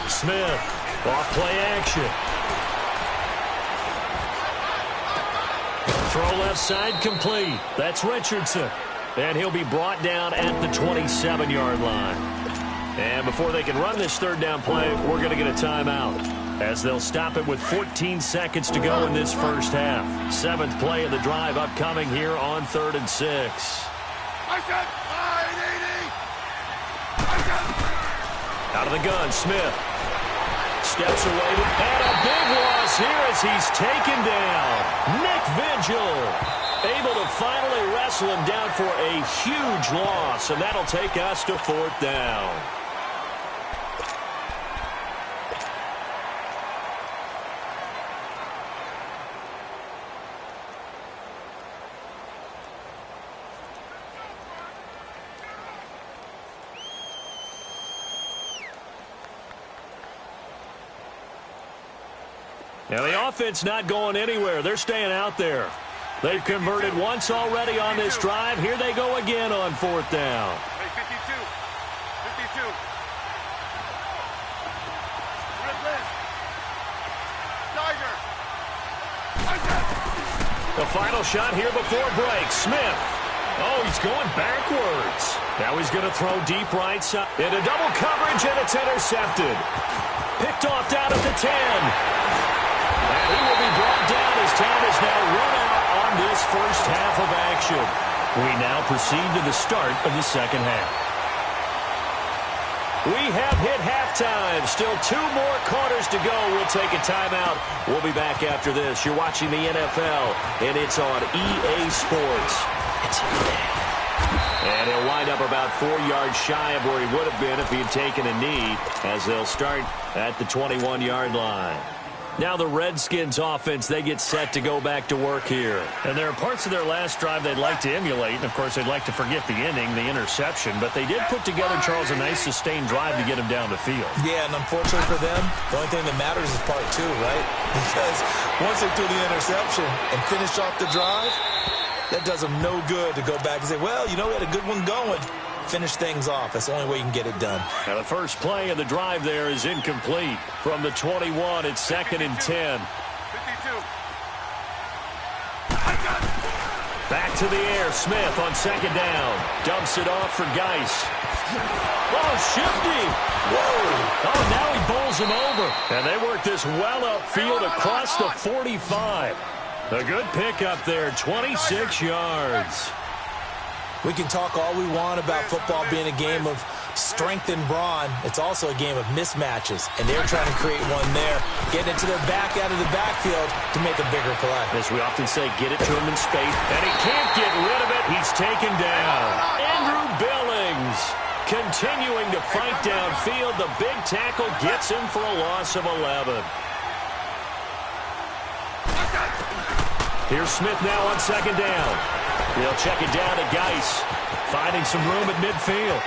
S1: Smith, off play action. Throw left side complete. That's Richardson. And he'll be brought down at the 27-yard line. And before they can run this 3rd down play, we're going to get a timeout, as they'll stop it with 14 seconds to go in this 1st half. 7th play of the drive upcoming here on 3rd and 6. Out of the gun, Smith steps away, and a big loss here as he's taken down. Nick Vigil able to finally wrestle him down for a huge loss, and that'll take us to 4th down. Now the offense not going anywhere. They're staying out there. They've converted once already on this drive. Here they go again on 4th down.
S3: 52. 52.
S1: The final shot here before break. Smith. Oh, he's going backwards. Now he's going to throw deep right side. Into double coverage, and it's intercepted. Picked off down at the 10. And he will be brought down as time is now run out on this 1st half of action. We now proceed to the start of the 2nd half. We have hit halftime. Still 2 more quarters to go. We'll take a timeout. We'll be back after this. You're watching the NFL, and it's on EA Sports. It's and he'll wind up about 4 yards shy of where he would have been if he had taken a knee, as they'll start at the 21-yard line. Now the Redskins offense, they get set to go back to work here. And there are parts of their last drive they'd like to emulate. And, of course, they'd like to forget the ending, the interception. But they did put together, Charles, a nice sustained drive to get him down the field.
S2: Yeah, and unfortunately for them, the only thing that matters is part 2, right? Because once they threw the interception and finished off the drive, that does them no good to go back and say, well, you know, we had a good one going. Finish things off. That's the only way you can get it done.
S1: Now the first play of the drive there is incomplete. From the 21, it's 2nd and 10.
S3: 52.
S1: Back to the air. Smith on 2nd down. Dumps it off for Geis. Oh, shifty. Whoa. Oh, now he bowls him over. And they work this well upfield across the 45. A good pickup there, 26 yards.
S2: We can talk all we want about football being a game of strength and brawn. It's also a game of mismatches, and they're trying to create one there, getting it to their back out of the backfield to make a bigger play.
S1: As we often say, get it to him in space, and he can't get rid of it. He's taken down. Andrew Billings Continuing to fight downfield, the big tackle gets him for a loss of 11. Here's Smith now on second down. He'll check it down to Geis, finding some room at midfield.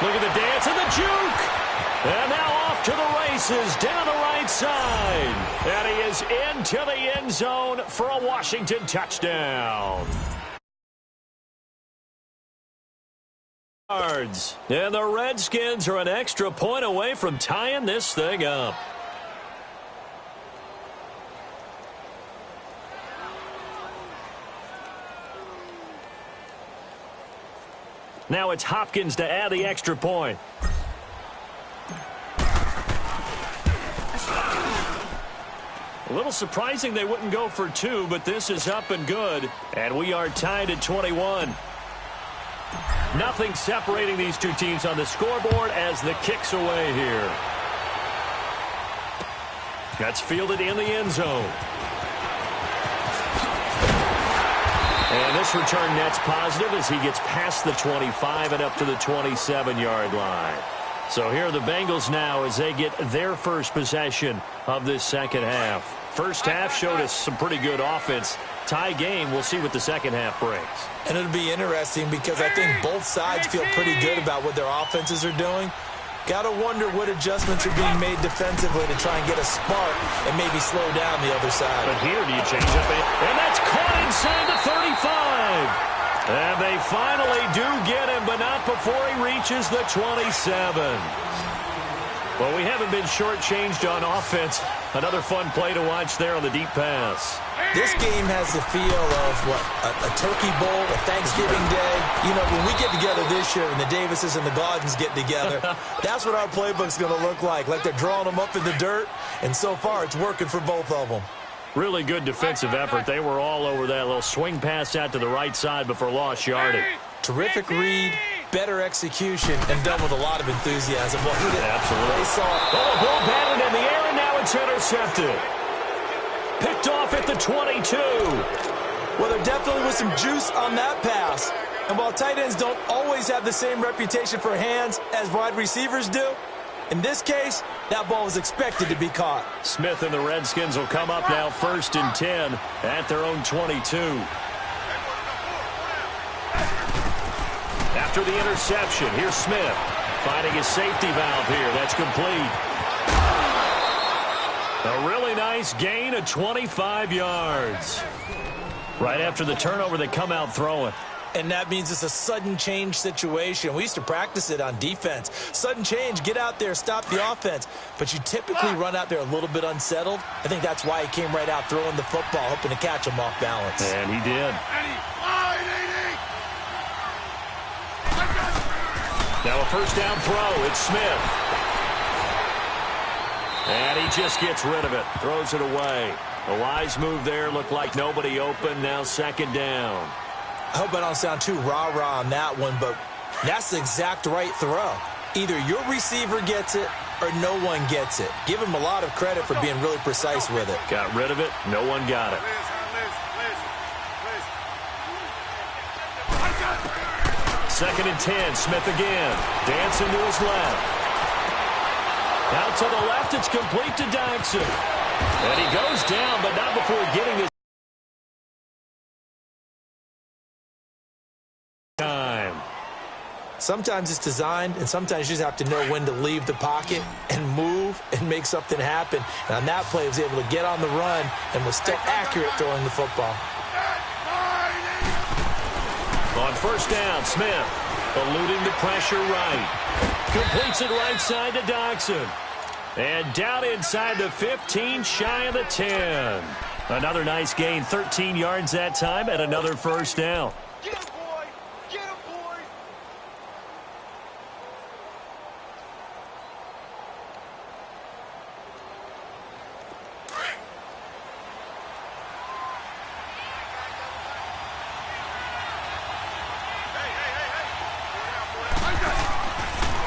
S1: Look at the dance and the juke. And now off to the races down the right side. And he is into the end zone for a Washington touchdown. And the Redskins are an extra point away from tying this thing up. Now it's Hopkins to add the extra point. A little surprising they wouldn't go for two, but this is up and good. And we are tied at 21. Nothing separating these two teams on the scoreboard as the kick's away here. That's fielded in the end zone. And this return net's positive as he gets past the 25 and up to the 27-yard line. So here are the Bengals now as they get their first possession of this second half. First half showed us some pretty good offense. Tie game, we'll see what the second half brings.
S2: And it'll be interesting because I think both sides feel pretty good about what their offenses are doing. Got to wonder what adjustments are being made defensively to try and get a spark and maybe slow down the other side.
S1: But here, do you change up? And that's caught inside the 35. And they finally do get him, but not before he reaches the 27. Well, we haven't been shortchanged on offense. Another fun play to watch there on the deep pass.
S2: This game has the feel of, what, a turkey bowl, a Thanksgiving day. You know, when we get together this year and the Davises and the Gaudens get together, that's what our playbook's going to look like they're drawing them up in the dirt, and so far it's working for both of them.
S1: Really good defensive effort. They were all over that little swing pass out to the right side before lost yardage.
S2: Terrific read, better execution, and done with a lot of enthusiasm. Well,
S1: absolutely.
S2: They saw it.
S1: Oh, ball batted in the air, and now it's intercepted. Picked off at the 22.
S2: Well, there definitely was some juice on that pass. And while tight ends don't always have the same reputation for hands as wide receivers do, in this case, that ball was expected to be caught.
S1: Smith and the Redskins will come up now 1st and 10 at their own 22. After the interception, here's Smith finding his safety valve here. That's complete. A really nice gain of 25 yards. Right after the turnover, they come out throwing.
S2: And that means it's a sudden change situation. We used to practice it on defense. Sudden change, get out there, stop the offense. But you typically run out there a little bit unsettled. I think that's why he came right out throwing the football, hoping to catch him off balance.
S1: And he did. Now a first down throw. It's Smith. And he just gets rid of it. Throws it away. A wise move there. Looked like nobody open. Now second down.
S2: I hope I don't sound too rah-rah on that one, but that's the exact right throw. Either your receiver gets it or no one gets it. Give him a lot of credit for being really precise with it.
S1: Got rid of it. No one got it. Second and 10. Smith again. Dancing to his left. Out to the left. It's complete to Dodson. And he goes down, but not before getting his time.
S2: Sometimes it's designed, and sometimes you just have to know when to leave the pocket and move and make something happen. And on that play, he was able to get on the run and was still accurate throwing the football.
S1: On first down, Smith eluding the pressure right. Completes it right side to Dodson. And down inside the 15, shy of the 10. Another nice gain, 13 yards that time, and another first down.
S3: Get him, boy! Get him, boy!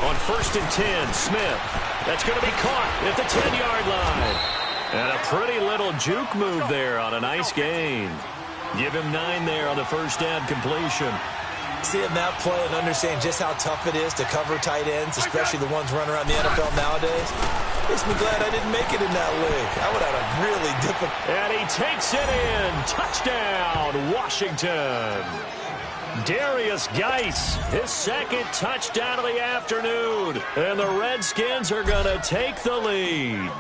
S1: On first and 10, Smith. That's going to be caught at the 10-yard line. And a pretty little juke move there on a nice gain. Give him 9 there on the first down completion.
S2: Seeing that play and understanding just how tough it is to cover tight ends, especially the ones running around the NFL nowadays, makes me glad I didn't make it in that league. I would have had a really difficult...
S1: And he takes it in. Touchdown, Washington. Darius Geis, his second touchdown of the afternoon. And the Redskins are going to take the lead.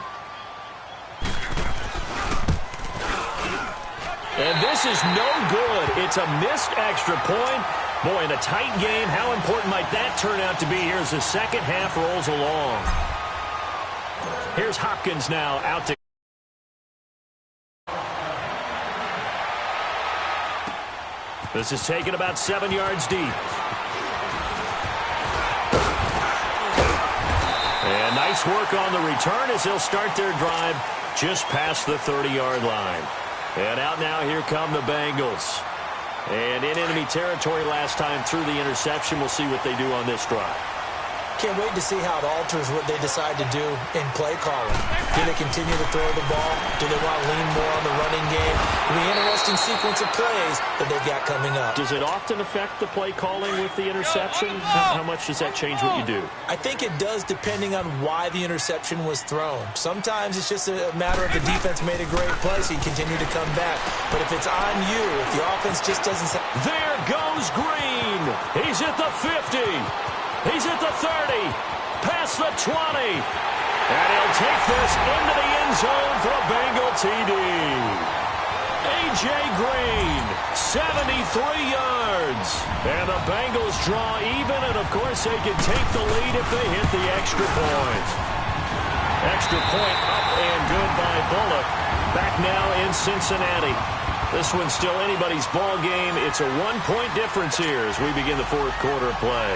S1: And this is no good. It's a missed extra point. Boy, in a tight game, how important might that turn out to be here as the second half rolls along? Here's Hopkins now out to... This is taken about 7 yards deep. And nice work on the return as they'll start their drive just past the 30-yard line. And out now, here come the Bengals. And in enemy territory last time through the interception. We'll see what they do on this drive.
S2: Can't wait to see how it alters what they decide to do in play calling. Do they continue to throw the ball? Do they want to lean more on the running game? It'll be an interesting sequence of plays that they've got coming up.
S1: Does it often affect the play calling with the interception? How much does that change what you do?
S2: I think it does depending on why the interception was thrown. Sometimes it's just a matter of the defense made a great play, so you continue to come back. But if it's on you, if the offense just doesn't...
S1: There goes Green. He's at the 50. He's at the 30, past the 20, and he'll take this into the end zone for a Bengal TD. A.J. Green, 73 yards, and the Bengals draw even, and of course they can take the lead if they hit the extra point. Extra point up and good by Bullock. Back now in Cincinnati. This one's still anybody's ball game. It's a 1-point difference here as we begin the fourth quarter of play.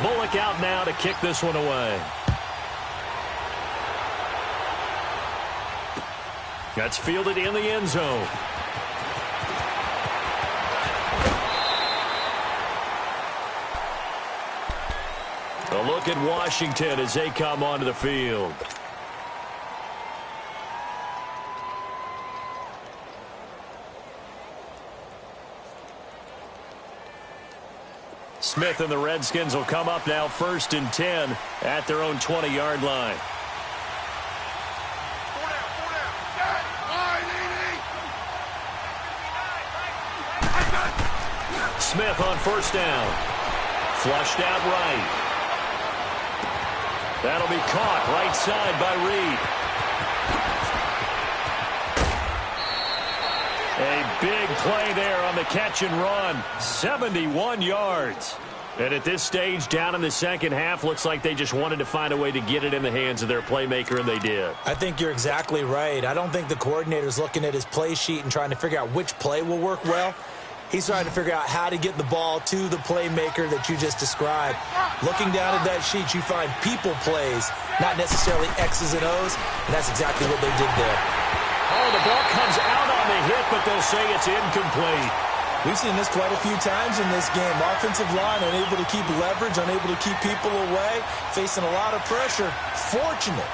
S1: Bullock out now to kick this one away. That's fielded in the end zone. A look at Washington as they come onto the field. Smith and the Redskins will come up now 1st and 10 at their own 20-yard line. Smith on 1st down. Flushed out right. That'll be caught right side by Reed. A big play there on the catch and run. 71 yards. And at this stage, down in the second half, looks like they just wanted to find a way to get it in the hands of their playmaker, and they did.
S2: I think you're exactly right. I don't think the coordinator's looking at his play sheet and trying to figure out which play will work well. He's trying to figure out how to get the ball to the playmaker that you just described. Looking down at that sheet, you find people plays, not necessarily X's and O's, and that's exactly what they did there.
S1: Oh, the ball comes out on the hit, but they'll say it's incomplete.
S2: We've seen this quite a few times in this game. Offensive line unable to keep leverage, unable to keep people away, facing a lot of pressure. Fortunate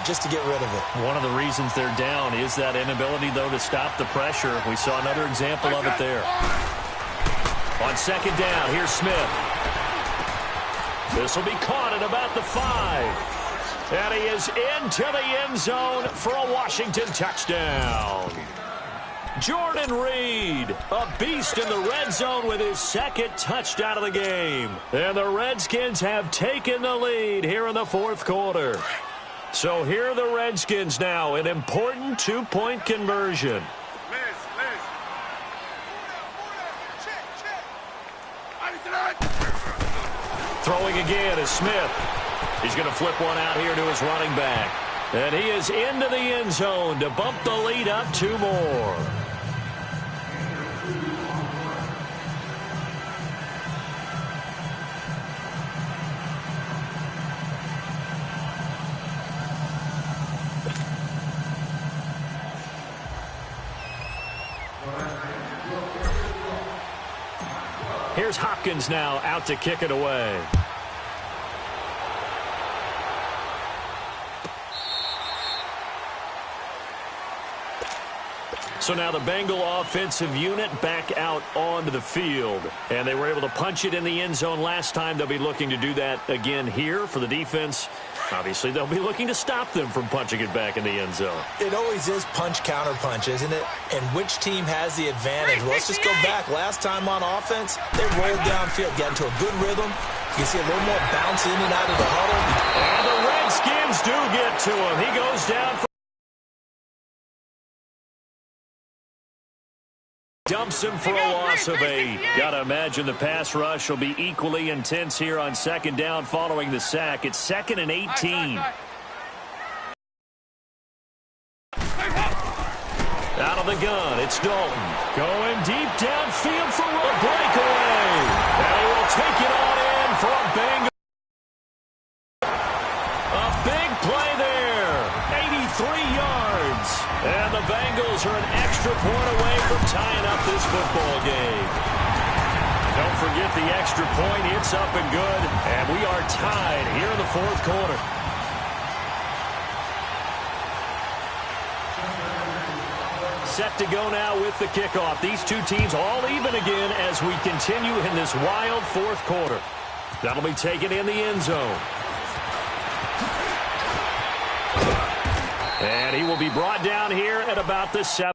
S2: just to get rid of it.
S1: One of the reasons they're down is that inability, though, to stop the pressure. We saw another example of it there. On 2nd down, here's Smith. This will be caught at about the 5. And he is into the end zone for a Washington touchdown. Jordan Reed, a beast in the red zone with his 2nd touchdown of the game. And the Redskins have taken the lead here in the 4th quarter. So here are the Redskins now, an important 2-point conversion. Throwing again is Smith. He's going to flip one out here to his running back. And he is into the end zone to bump the lead up 2 more. Here's Hopkins now out to kick it away. So now the Bengal offensive unit back out onto the field. And they were able to punch it in the end zone last time. They'll be looking to do that again here for the defense. Obviously, they'll be looking to stop them from punching it back in the end zone.
S2: It always is punch-counter-punch, isn't it? And which team has the advantage? Well, let's just go back. Last time on offense, they rolled downfield, got into a good rhythm. You can see a little more bounce in and out of the huddle.
S1: And the Redskins do get to him. He goes down for dumps him for a loss of 8. Gotta imagine the pass rush will be equally intense here on second down following the sack. It's 2nd and 18. Out of the gun, it's Dalton. Going deep downfield for a breakaway. And he will take it on in for a Bengal. A big play there. 83 yards. And the Bengals are an extra point away from tying up this football game. Don't forget the extra point. It's up and good. And we are tied here in the fourth quarter. Set to go now with the kickoff. These two teams all even again as we continue in this wild fourth quarter. That'll be taken in the end zone. And he will be brought down here at about the 7.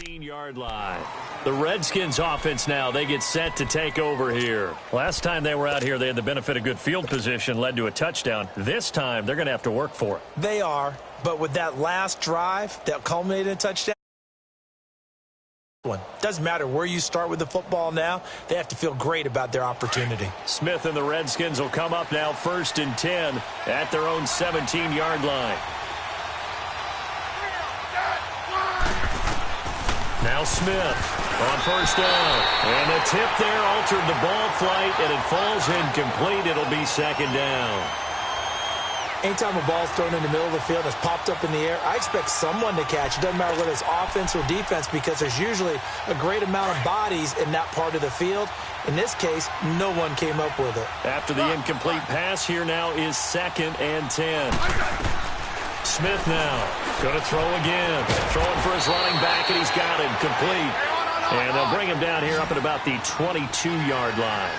S1: Yard line. The Redskins offense now, they get set to take over here. Last time they were out here, they had the benefit of good field position, led to a touchdown. This time, they're going to have to work for it.
S2: They are, but with that last drive that culminated in a touchdown, doesn't matter where you start with the football now, they have to feel great about their opportunity.
S1: Smith and the Redskins will come up now 1st and 10 at their own 17-yard line. Now Smith on 1st down. And the tip there altered the ball flight, and it falls incomplete. It'll be 2nd down.
S2: Anytime a ball's thrown in the middle of the field, it's popped up in the air, I expect someone to catch. It doesn't matter whether it's offense or defense because there's usually a great amount of bodies in that part of the field. In this case, no one came up with it.
S1: After the incomplete pass, here now is 2nd and 10. Smith now going to throw again. Throwing for his running back, and he's got him complete. And they'll bring him down here up at about the 22-yard line.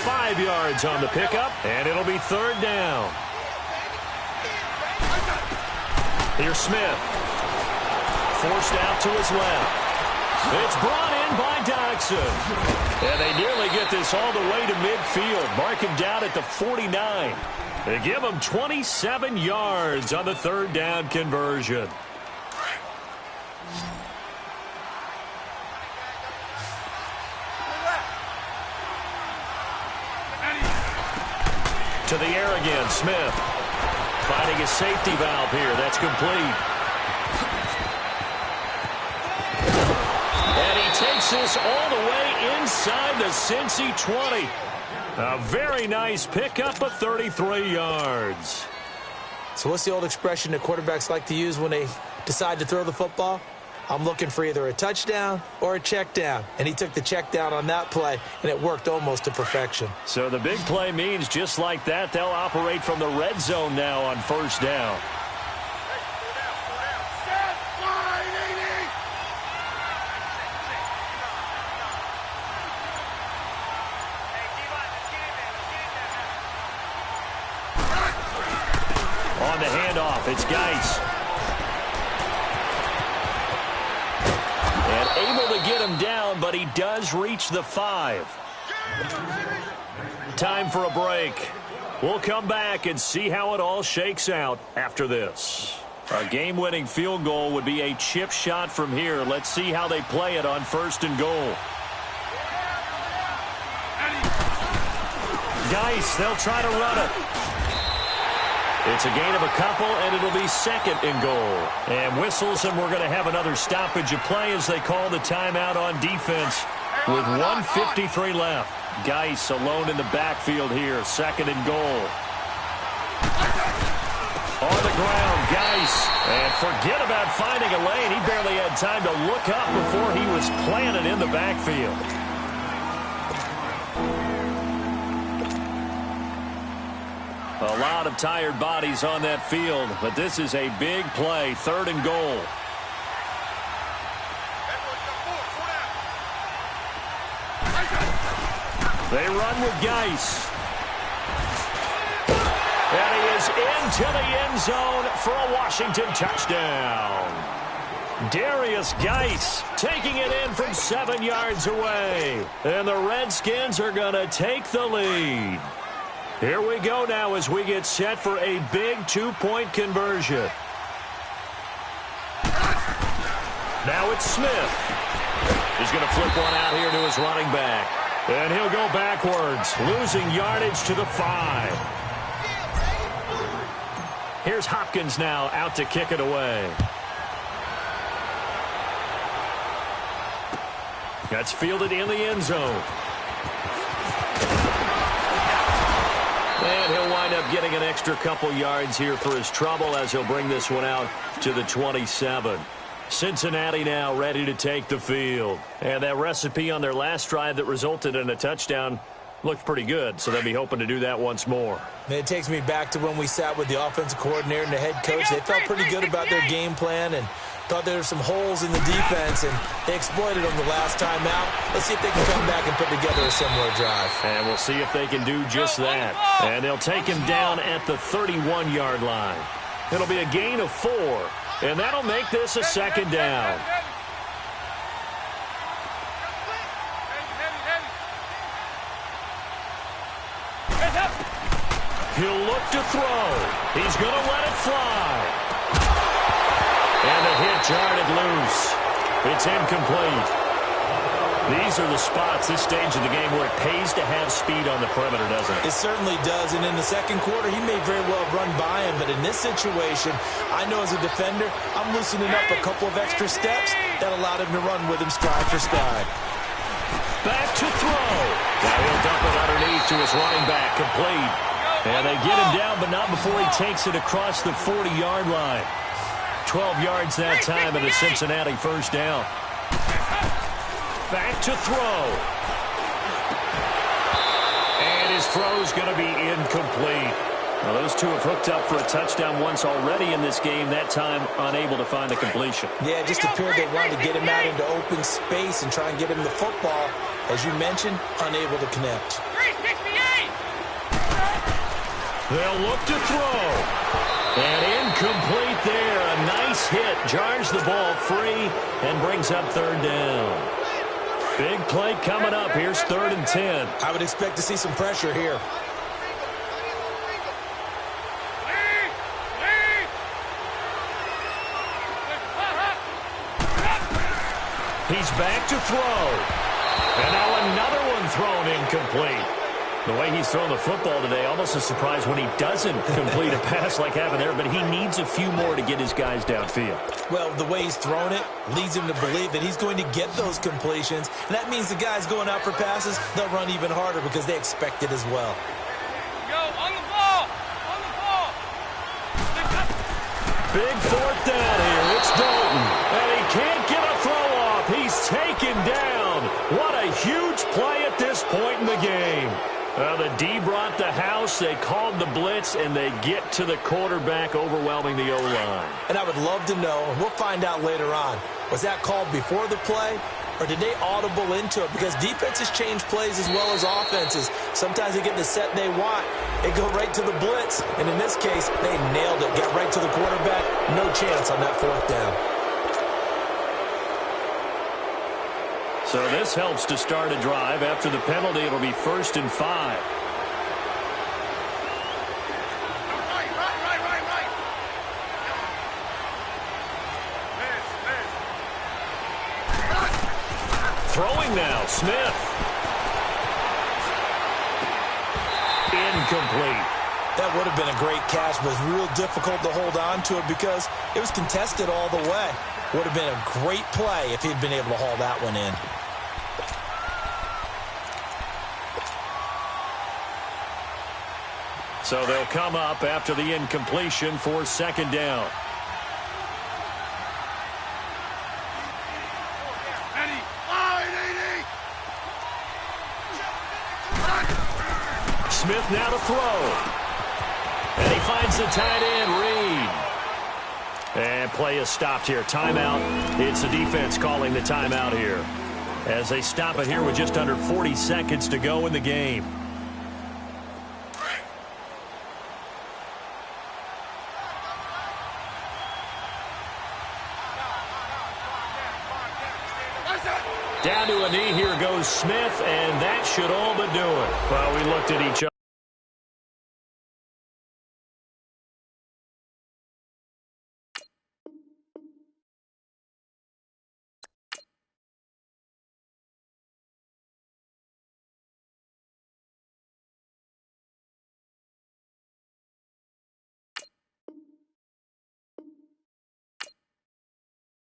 S1: 5 yards on the pickup, and it'll be 3rd down. Here's Smith. Forced out to his left. It's brought in by Dodson. And they nearly get this all the way to midfield. Mark him down at the 49. They give him 27 yards on the 3rd down conversion. To the air again, Smith. Finding a safety valve here. That's complete. And he takes this all the way inside the Cincy 20. A very nice pickup of 33 yards.
S2: So what's the old expression that quarterbacks like to use when they decide to throw the football? I'm looking for either a touchdown or a check down. And he took the check down on that play, and it worked almost to perfection.
S1: So the big play means just like that, they'll operate from the red zone now on 1st down. on the handoff. It's Geis. And able to get him down, but he does reach the 5. Time for a break. We'll come back and see how it all shakes out after this. A game-winning field goal would be a chip shot from here. Let's see how they play it on 1st and goal. Geis, they'll try to run it. It's a gain of a couple, and it'll be 2nd and goal. And whistles, and we're going to have another stoppage of play as they call the timeout on defense with 1:53 left. Geis alone in the backfield here, 2nd and goal. On the ground, Geis. And forget about finding a lane. He barely had time to look up before he was planted in the backfield. A lot of tired bodies on that field, but this is a big play, 3rd and goal. They run with Geis. And he is into the end zone for a Washington touchdown. Darius Geis taking it in from 7 yards away. And the Redskins are going to take the lead. Here we go now as we get set for a big 2-point conversion. Now it's Smith. He's going to flip one out here to his running back. And he'll go backwards, losing yardage to the 5. Here's Hopkins now out to kick it away. That's fielded in the end zone. And he'll wind up getting an extra couple yards here for his trouble as he'll bring this one out to the 27. Cincinnati now ready to take the field. And that recipe on their last drive that resulted in a touchdown looked pretty good, so they'll be hoping to do that once more.
S2: It takes me back to when we sat with the offensive coordinator and the head coach. They felt pretty good about their game plan and thought there were some holes in the defense, and they exploited them the last time out. Let's see if they can come back and put together a similar drive.
S1: And we'll see if they can do just that. And they'll take him down at the 31-yard line. It'll be a gain of 4, and that'll make this a 2nd down. He'll look to throw. He's going to let it fly. And the hit jarred loose. It's incomplete. These are the spots, this stage of the game, where it pays to have speed on the perimeter, doesn't it?
S2: It certainly does. And in the 2nd quarter, he may very well have run by him. But in this situation, I know as a defender, I'm loosening up a couple of extra steps that allowed him to run with him stride for stride.
S1: Back to throw. Now he'll dump it underneath to his running back, complete. And they get him down, but not before he takes it across the 40-yard line. 12 yards that time and a Cincinnati 1st down. Back to throw. And his throw's going to be incomplete. Now, those two have hooked up for a touchdown once already in this game, that time unable to find the completion.
S2: Yeah, it just appeared they wanted to get him out into open space and try and get him the football. As you mentioned, unable to connect.
S1: They'll look to throw. And incomplete there. A nice hit. Jars the ball free and brings up 3rd down. Big play coming up. Here's 3rd and 10.
S2: I would expect to see some pressure here.
S1: He's back to throw. And now another one thrown incomplete. The way he's thrown the football today, almost a surprise when he doesn't complete a pass like having there, but he needs a few more to get his guys downfield.
S2: Well, the way he's thrown it leads him to believe that he's going to get those completions. And that means the guys going out for passes, they'll run even harder because they expect it as well.
S3: Go, on the ball! On the ball!
S1: Big 4th down here. It's Dalton. And he can't get a throw off. He's taken down. What a huge play at this point in the game. The D brought the house, they called the blitz, and they get to the quarterback, overwhelming the O-line.
S2: And I would love to know, and we'll find out later on, was that called before the play or did they audible into it? Because defenses change plays as well as offenses. Sometimes they get the set they want. They go right to the blitz. And in this case, they nailed it. Got right to the quarterback. No chance on that fourth down.
S1: So this helps to start a drive. After the penalty, it'll be 1st and 5. Throwing now, Smith. Incomplete.
S2: That would have been a great catch, but it's real difficult to hold on to it because it was contested all the way. Would have been a great play if he'd been able to haul that one in.
S1: So they'll come up after the incompletion for 2nd down. Smith now to throw. And he finds the tight end, Reed. And play is stopped here. Timeout. It's the defense calling the timeout here, as they stop it here with just under 40 seconds to go in the game. Down to a knee, here goes Smith, and that should all but do it. Well, we looked at each other.